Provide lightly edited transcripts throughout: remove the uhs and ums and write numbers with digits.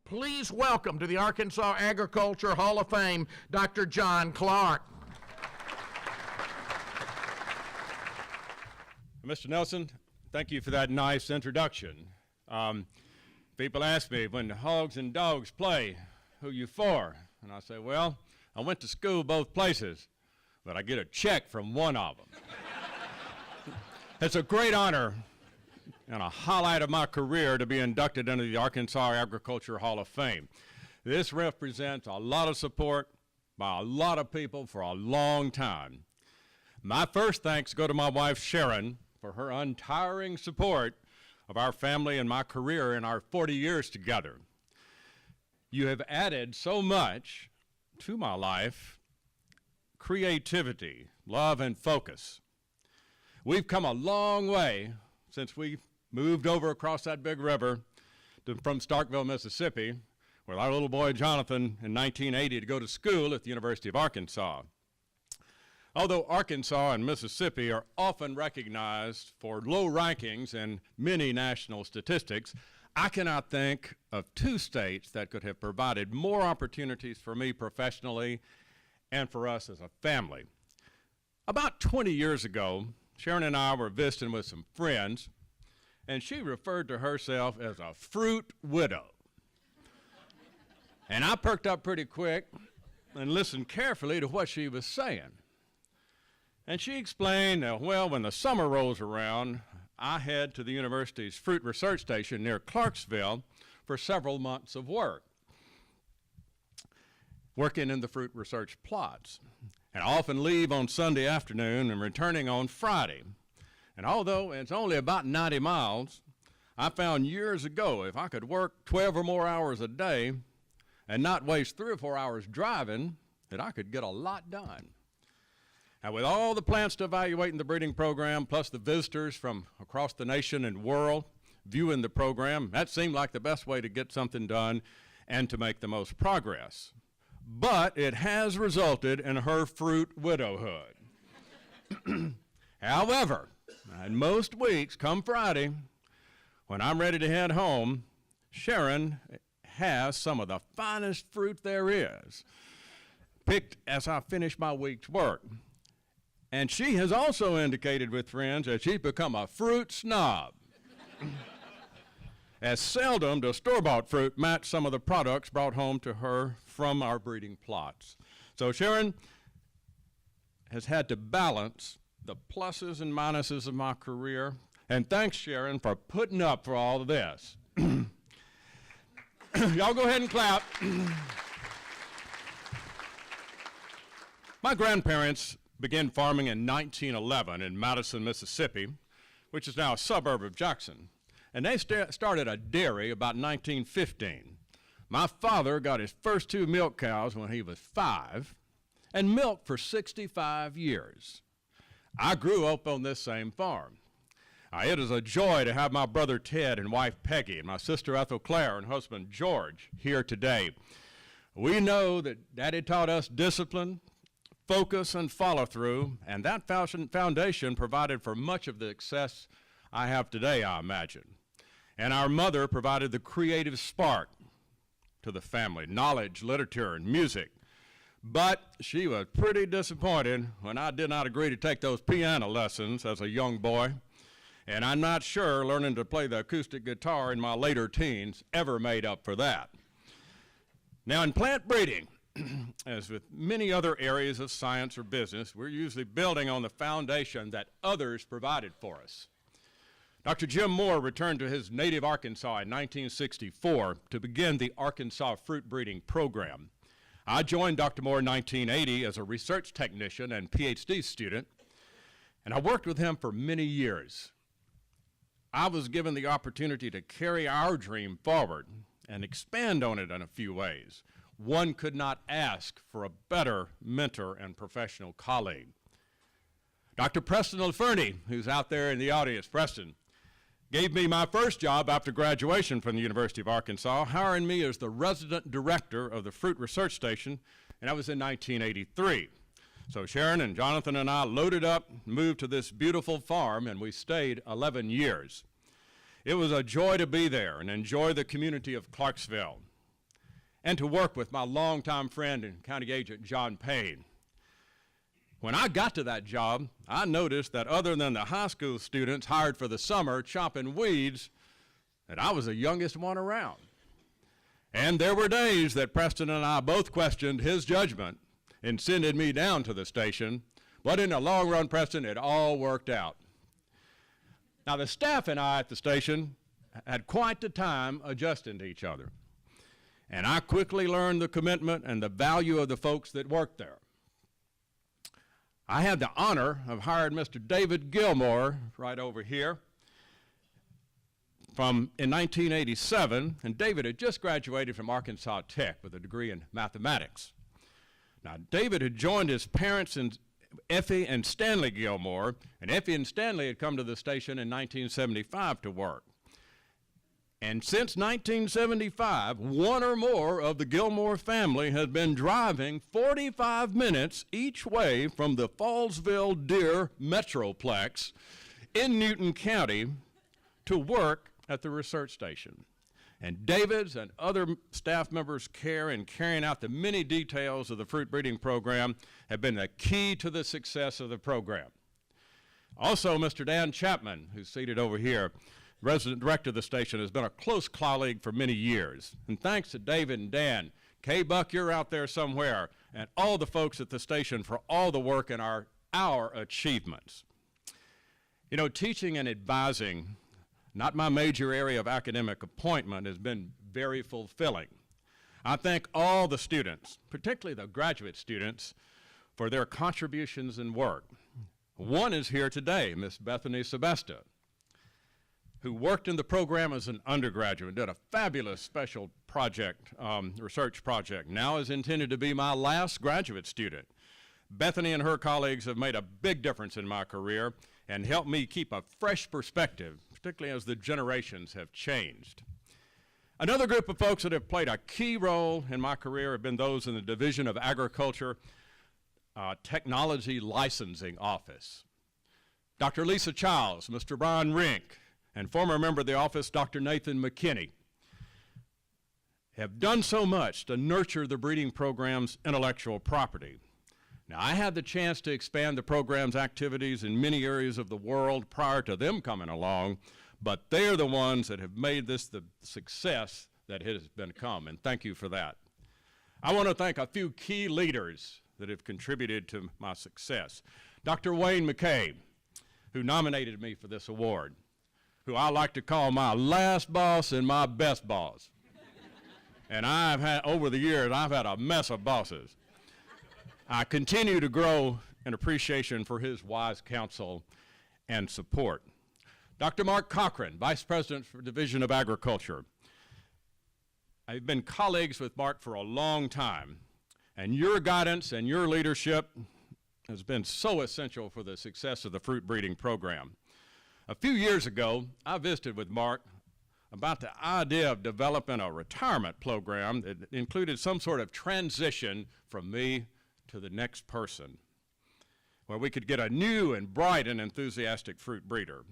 Please welcome to the Arkansas Agriculture Hall of Fame, Dr. John Clark. Mr. Nelson, thank you for that nice introduction. People ask me, when the hogs and dogs play, who you for? And I say, well, I went to school both places, but I get a check from one of them. It's a great honor and a highlight of my career to be inducted into the Arkansas Agriculture Hall of Fame. This represents a lot of support by a lot of people for a long time. My first thanks go to my wife, Sharon, for her untiring support of our family and my career in our 40 years together. You have added so much to my life: creativity, love, and focus. We've come a long way since we moved over across that big river from Starkville, Mississippi, with our little boy Jonathan in 1980 to go to school at the University of Arkansas. Although Arkansas and Mississippi are often recognized for low rankings in many national statistics, I cannot think of two states that could have provided more opportunities for me professionally and for us as a family. About 20 years ago, Sharon and I were visiting with some friends, and she referred to herself as a fruit widow. And I perked up pretty quick and listened carefully to what she was saying. And she explained that, well, when the summer rolls around, I head to the university's fruit research station near Clarksville for several months of work, working in the fruit research plots. And I often leave on Sunday afternoon and returning on Friday. And although it's only about 90 miles, I found years ago if I could work 12 or more hours a day and not waste 3 or 4 hours driving, that I could get a lot done. Now, with all the plants to evaluate in the breeding program, plus the visitors from across the nation and world viewing the program, that seemed like the best way to get something done and to make the most progress. But it has resulted in her fruit widowhood. However, and most weeks, come Friday, when I'm ready to head home, Sharon has some of the finest fruit there is, picked as I finish my week's work. And she has also indicated with friends that she's become a fruit snob. As seldom does store-bought fruit match some of the products brought home to her from our breeding plots. So Sharon has had to balance the pluses and minuses of my career, and thanks, Sharon, for putting up for all of this. Y'all go ahead and clap. My grandparents began farming in 1911 in Madison, Mississippi, which is now a suburb of Jackson, and they started a dairy about 1915. My father got his first 2 milk cows when he was 5 and milked for 65 years. I grew up on this same farm. It is a joy to have my brother Ted and wife Peggy and my sister Ethel Claire and husband George here today. We know that Daddy taught us discipline, focus, and follow-through, and that foundation provided for much of the success I have today, I imagine. And our mother provided the creative spark to the family, knowledge, literature, and music. But she was pretty disappointed when I did not agree to take those piano lessons as a young boy, and I'm not sure learning to play the acoustic guitar in my later teens ever made up for that. Now, in plant breeding, as with many other areas of science or business, we're usually building on the foundation that others provided for us. Dr. Jim Moore returned to his native Arkansas in 1964 to begin the Arkansas fruit breeding program. I joined Dr. Moore in 1980 as a research technician and PhD student, and I worked with him for many years. I was given the opportunity to carry our dream forward and expand on it in a few ways. One could not ask for a better mentor and professional colleague. Dr. Preston LaFernie, who's out there in the audience, Preston, gave me my first job after graduation from the University of Arkansas, hiring me as the resident director of the Fruit Research Station, and that was in 1983. So Sharon and Jonathan and I loaded up, moved to this beautiful farm, and we stayed 11 years. It was a joy to be there and enjoy the community of Clarksville. and to work with my longtime friend and county agent, John Payne. When I got to that job, I noticed that other than the high school students hired for the summer chopping weeds, that I was the youngest one around. And there were days that Preston and I both questioned his judgment in sending me down to the station, but in the long run, Preston, it all worked out. Now, the staff and I at the station had quite the time adjusting to each other. And I quickly learned the commitment and the value of the folks that worked there. I had the honor of hiring Mr. David Gilmore right over here in 1987, and David had just graduated from Arkansas Tech with a degree in mathematics. Now, David had joined his parents in Effie and Stanley Gilmore, and Effie and Stanley had come to the station in 1975 to work. And since 1975, one or more of the Gilmore family has been driving 45 minutes each way from the Fallsville-Deer Metroplex in Newton County to work at the research station. And David's and other staff members' care in carrying out the many details of the fruit breeding program have been the key to the success of the program. Also, Mr. Dan Chapman, who's seated over here, resident director of the station, has been a close colleague for many years. And thanks to David and Dan, Kay Buck, you're out there somewhere, and all the folks at the station for all the work in our achievements. You know, teaching and advising, not my major area of academic appointment, has been very fulfilling. I thank all the students, particularly the graduate students, for their contributions and work. One is here today, Miss Bethany Sebesta, who worked in the program as an undergraduate, did a fabulous special project, research project, now is intended to be my last graduate student. Bethany and her colleagues have made a big difference in my career and helped me keep a fresh perspective, particularly as the generations have changed. Another group of folks that have played a key role in my career have been those in the Division of Agriculture Technology Licensing Office. Dr. Lisa Childs, Mr. Brian Rink, and former member of the office, Dr. Nathan McKinney, have done so much to nurture the breeding program's intellectual property. Now, I had the chance to expand the program's activities in many areas of the world prior to them coming along, but they're the ones that have made this the success that it has become, and thank you for that. I want to thank a few key leaders that have contributed to my success. Dr. Wayne McCabe, who nominated me for this award, who I like to call my last boss and my best boss. And over the years, I've had a mess of bosses. I continue to grow in appreciation for his wise counsel and support. Dr. Mark Cochran, Vice President for Division of Agriculture. I've been colleagues with Mark for a long time, and your guidance and your leadership has been so essential for the success of the fruit breeding program. A few years ago, I visited with Mark about the idea of developing a retirement program that included some sort of transition from me to the next person, where we could get a new and bright and enthusiastic fruit breeder.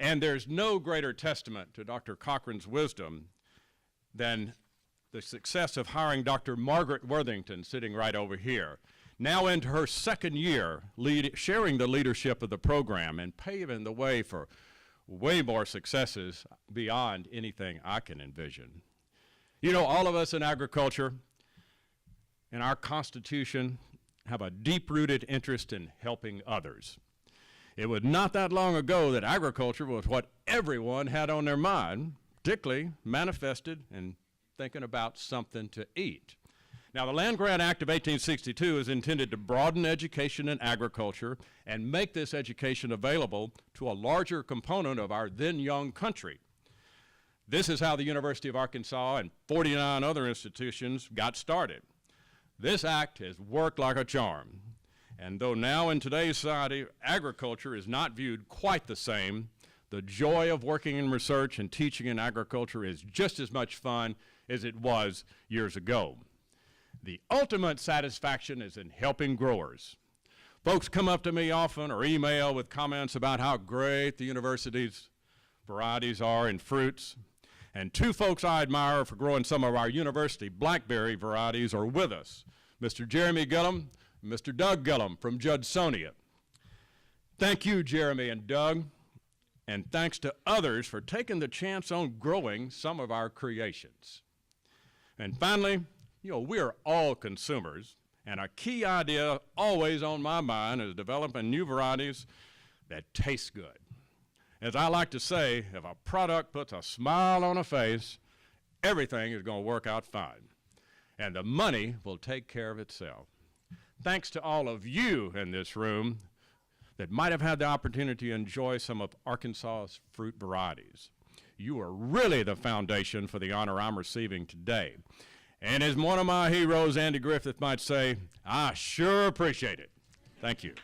And there's no greater testament to Dr. Cochran's wisdom than the success of hiring Dr. Margaret Worthington, sitting right over here, now into her second year, sharing the leadership of the program and paving the way for way more successes beyond anything I can envision. You know, all of us in agriculture, in our Constitution, have a deep-rooted interest in helping others. It was not that long ago that agriculture was what everyone had on their mind, particularly manifested in thinking about something to eat. Now, the Land Grant Act of 1862 is intended to broaden education in agriculture and make this education available to a larger component of our then young country. This is how the University of Arkansas and 49 other institutions got started. This act has worked like a charm. And though now in today's society, agriculture is not viewed quite the same, the joy of working in research and teaching in agriculture is just as much fun as it was years ago. The ultimate satisfaction is in helping growers. Folks come up to me often or email with comments about how great the university's varieties are in fruits. And two folks I admire for growing some of our university blackberry varieties are with us, Mr. Jeremy Gillum and Mr. Doug Gillum from Judsonia. Thank you, Jeremy and Doug, and thanks to others for taking the chance on growing some of our creations. And finally, we are all consumers, and a key idea always on my mind is developing new varieties that taste good. As I like to say, if a product puts a smile on a face, everything is going to work out fine, and the money will take care of itself. Thanks to all of you in this room that might have had the opportunity to enjoy some of Arkansas's fruit varieties. You are really the foundation for the honor I'm receiving today. And as one of my heroes, Andy Griffith, might say, I sure appreciate it. Thank you.